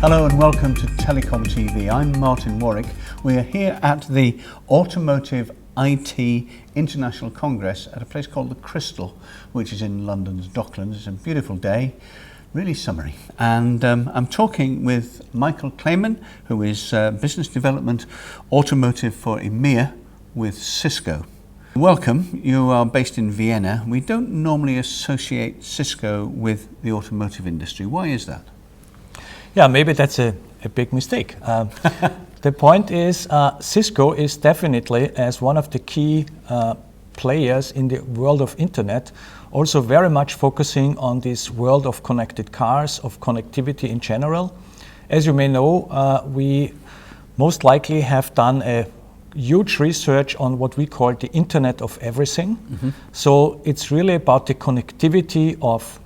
Hello and welcome to TelecomTV. I'm Martin Warwick. We are here at the automotiveIT International Congress at a place called the Crystal, which is in London's Docklands. It's a beautiful day, really summery. And I'm talking with Michael Klemen, who is Business Development Automotive for EMEA with Cisco. Welcome. You are based in Vienna. We don't normally associate Cisco with the automotive industry. Why is that? Yeah, maybe that's a big mistake. The point is, Cisco is definitely, as one of the key players in the world of internet, also very much focusing on this world of connected cars, of connectivity in general. As you may know, we most likely have done a huge research on what we call the Internet of Everything. Mm-hmm. So it's really about the connectivity of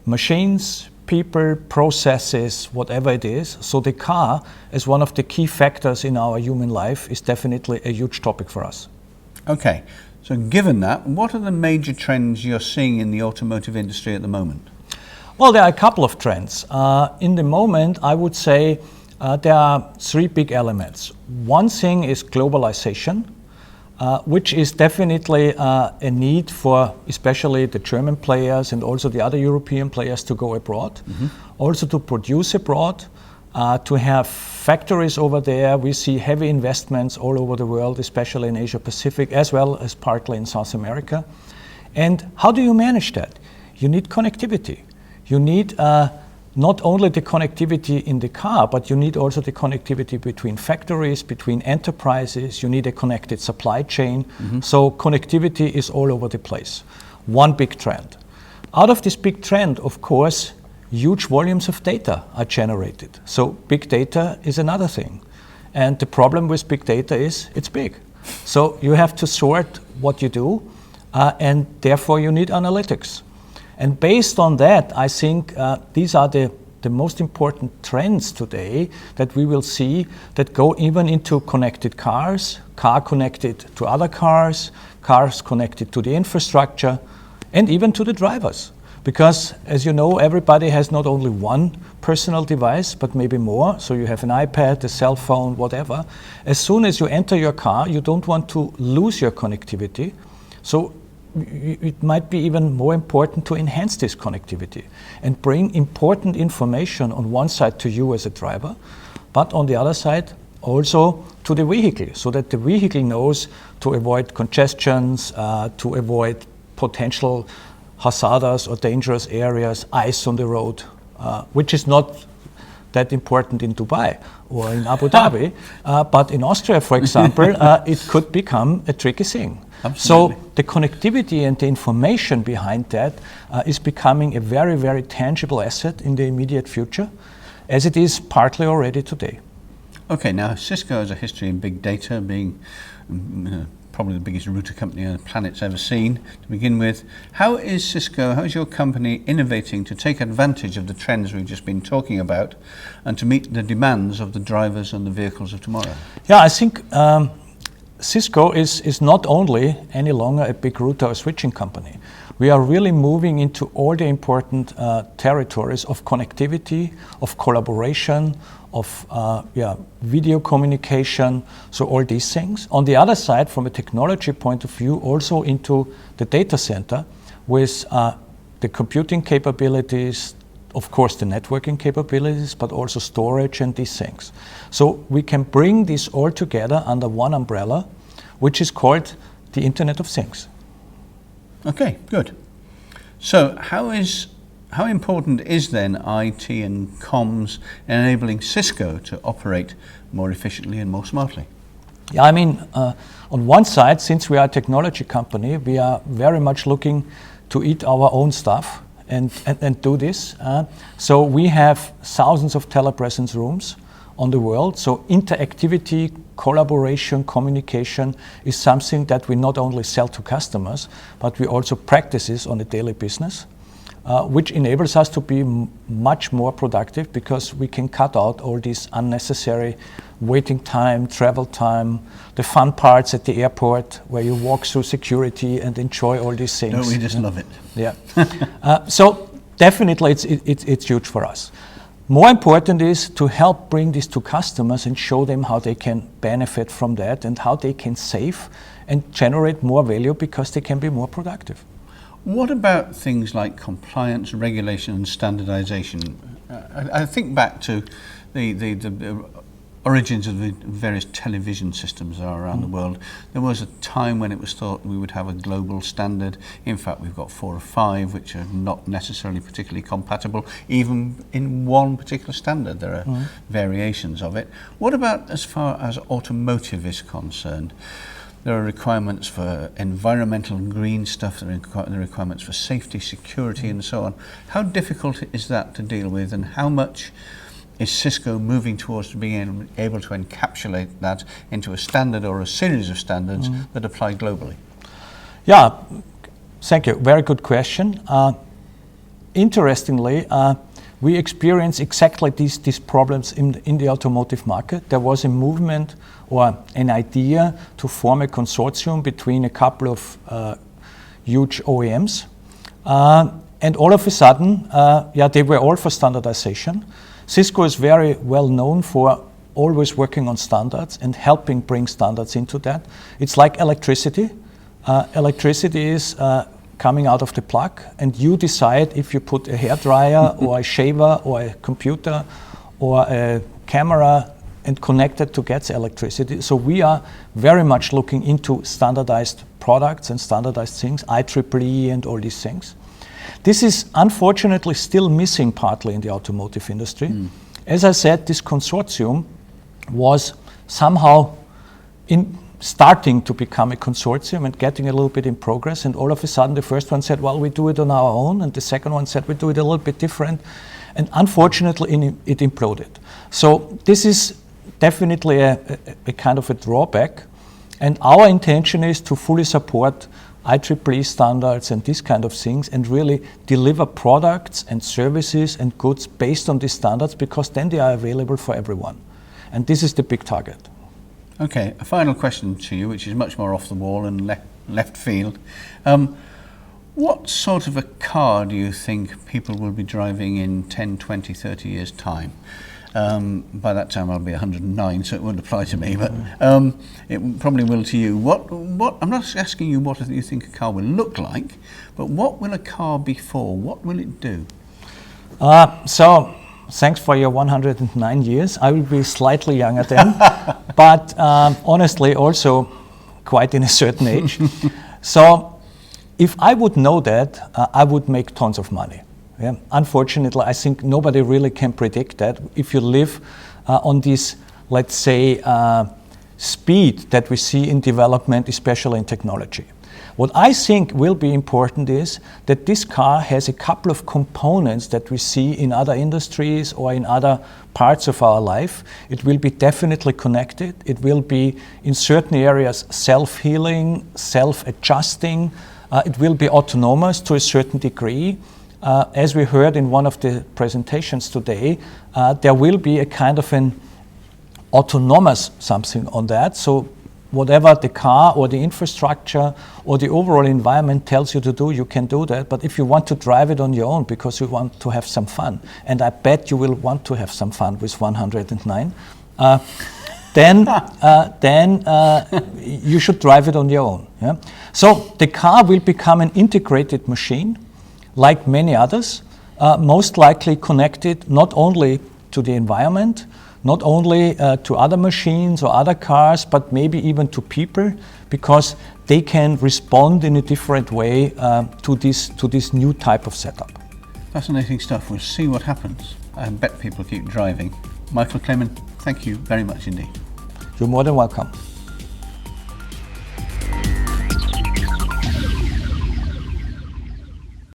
machines, people, processes, whatever it is. So the car, as one of the key factors in our human life, is definitely a huge topic for us. Okay, so given that, what are the major trends you're seeing in the automotive industry at the moment? Well, there are a couple of trends. In the moment, I would say there are three big elements. One thing is globalisation, which is definitely a need for especially the German players and also the other European players to go abroad, mm-hmm. also to produce abroad, to have factories over there. We see heavy investments all over the world, especially in Asia Pacific, as well as partly in South America. And how do you manage that? You need connectivity. You need not only the connectivity in the car, but you need also the connectivity between factories, between enterprises. You need a connected supply chain. Mm-hmm. So connectivity is all over the place. One big trend. Out of this big trend, of course, huge volumes of data are generated. So big data is another thing. And the problem with big data is it's big. So you have to sort what you do, and therefore you need analytics. And based on that, I think these are the most important trends today that we will see that go even into connected cars, car connected to other cars, cars connected to the infrastructure, and even to the drivers. Because, as you know, everybody has not only one personal device, but maybe more. So you have an iPad, a cell phone, whatever. As soon as you enter your car, you don't want to lose your connectivity. So it might be even more important to enhance this connectivity and bring important information on one side to you as a driver, but on the other side also to the vehicle, so that the vehicle knows to avoid congestions, to avoid potential hazardous or dangerous areas, ice on the road, which is not that important in Dubai or in Abu Dhabi, but in Austria, for example, it could become a tricky thing. Absolutely. So the connectivity and the information behind that is becoming a very, very tangible asset in the immediate future, as it is partly already today. Okay, now Cisco has a history in big data, being probably the biggest router company on the planet's ever seen. To begin with, how is your company innovating to take advantage of the trends we've just been talking about and to meet the demands of the drivers and the vehicles of tomorrow? Yeah, I think Cisco is not only any longer a big router or switching company. We are really moving into all the important territories of connectivity, of collaboration, of video communication, so all these things. On the other side, from a technology point of view, also into the data center with the computing capabilities, of course the networking capabilities, but also storage and these things. So we can bring this all together under one umbrella, which is called the Internet of Things. Okay, good. So how important is then IT and comms enabling Cisco to operate more efficiently and more smartly? Yeah, I mean, on one side, since we are a technology company, we are very much looking to eat our own stuff and do this. So we have thousands of telepresence rooms on the world. So interactivity, collaboration, communication is something that we not only sell to customers, but we also practice this on a daily business, which enables us to be much more productive because we can cut out all this unnecessary waiting time, travel time, the fun parts at the airport where you walk through security and enjoy all these things. No, we just love it. Yeah. So definitely it's huge for us. More important is to help bring this to customers and show them how they can benefit from that and how they can save and generate more value because they can be more productive. What about things like compliance, regulation and standardization? I think back to the origins of the various television systems around the world. There was a time when it was thought we would have a global standard. In fact, we've got 4 or 5 which are not necessarily particularly compatible. Even in one particular standard, there are variations of it. What about as far as automotive is concerned? There are requirements for environmental and green stuff, there are requirements for safety, security and so on. How difficult is that to deal with, and how much is Cisco moving towards being able to encapsulate that into a standard or a series of standards that apply globally? Yeah, thank you. Very good question. Interestingly, we experience exactly these problems in the automotive market. There was a movement or an idea to form a consortium between a couple of huge OEMs. And all of a sudden, they were all for standardization. Cisco is very well known for always working on standards and helping bring standards into that. It's like electricity. Electricity is coming out of the plug, and you decide if you put a hairdryer or a shaver or a computer or a camera and connect it to get the electricity. So we are very much looking into standardized products and standardized things, IEEE and all these things. This is unfortunately still missing partly in the automotive industry. As I said, this consortium was somehow starting to become a consortium and getting a little bit in progress, and all of a sudden the first one said, well, we do it on our own, and the second one said we do it a little bit different, and unfortunately it imploded. So this is definitely a kind of a drawback, and our intention is to fully support IEEE standards and these kind of things, and really deliver products and services and goods based on these standards, because then they are available for everyone. And this is the big target. Okay, a final question to you, which is much more off the wall and left field. What sort of a car do you think people will be driving in 10, 20, 30 years' time? By that time I'll be 109, so it won't apply to me, but it probably will to you. What? I'm not asking you what you think a car will look like, but what will a car be for? What will it do? So thanks for your 109 years. I will be slightly younger then, but honestly also quite in a certain age. So if I would know that, I would make tons of money. Yeah. Unfortunately, I think nobody really can predict that if you live on this, let's say, speed that we see in development, especially in technology. What I think will be important is that this car has a couple of components that we see in other industries or in other parts of our life. It will be definitely connected. It will be in certain areas self-healing, self-adjusting. It will be autonomous to a certain degree. As we heard in one of the presentations today, there will be a kind of an autonomous something on that. So whatever the car or the infrastructure or the overall environment tells you to do, you can do that. But if you want to drive it on your own because you want to have some fun, and I bet you will want to have some fun with 109, then you should drive it on your own. Yeah? So the car will become an integrated machine, like many others, most likely connected not only to the environment, not only to other machines or other cars, but maybe even to people, because they can respond in a different way to this new type of setup. Fascinating stuff. We'll see what happens. I bet people keep driving. Michael Klemen, thank you very much indeed. You're more than welcome.